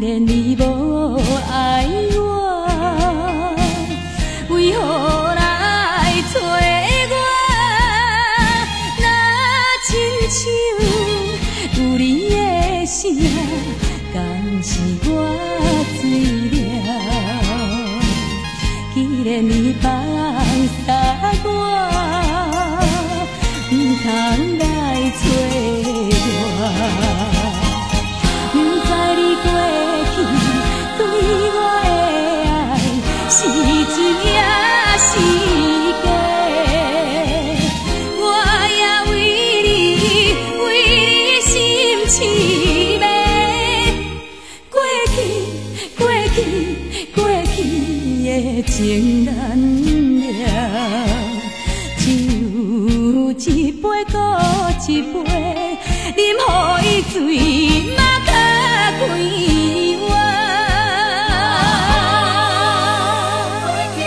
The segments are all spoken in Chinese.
然你无爱我，为何来找我？若亲像有你的声，敢是我醉了？既然你放下我，不通来找我。不知你过去对我的爱是真也是假，我也为你心痴迷。过去的情难了，酒一杯搁一杯，饮予伊醉嘛较快活。过去的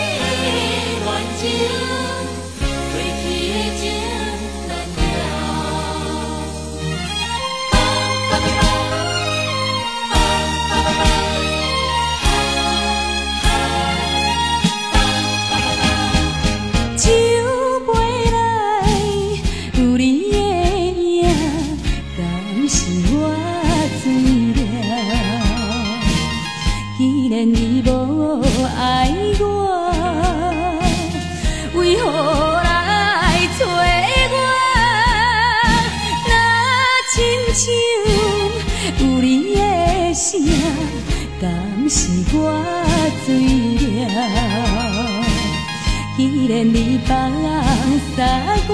恋情，过去的情难了。酒杯内有你的影，敢是我醉了？既然你无爱我，为何来找我？若亲像有你的声，敢是我醉了？既然你放下我，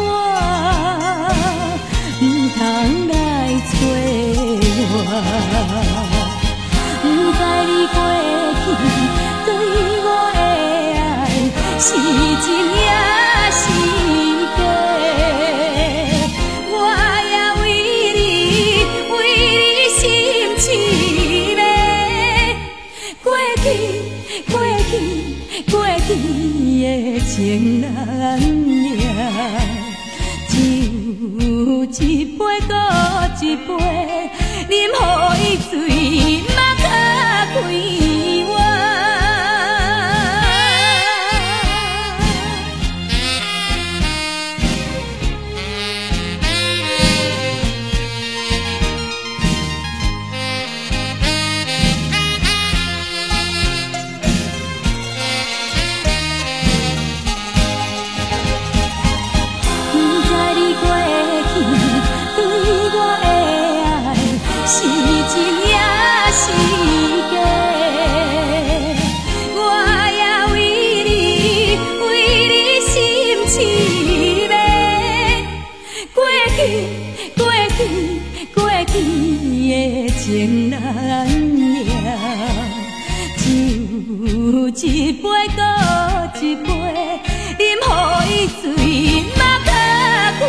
不通来找我。不知你过去对我的爱是真也是假，我也为你心痴迷。过去的情难了，酒一杯搁一杯，饮予伊醉嘛较快活。是真也是假，我也为你心痴迷。过去的情难了，酒一杯搁一杯，饮予伊醉嘛较快。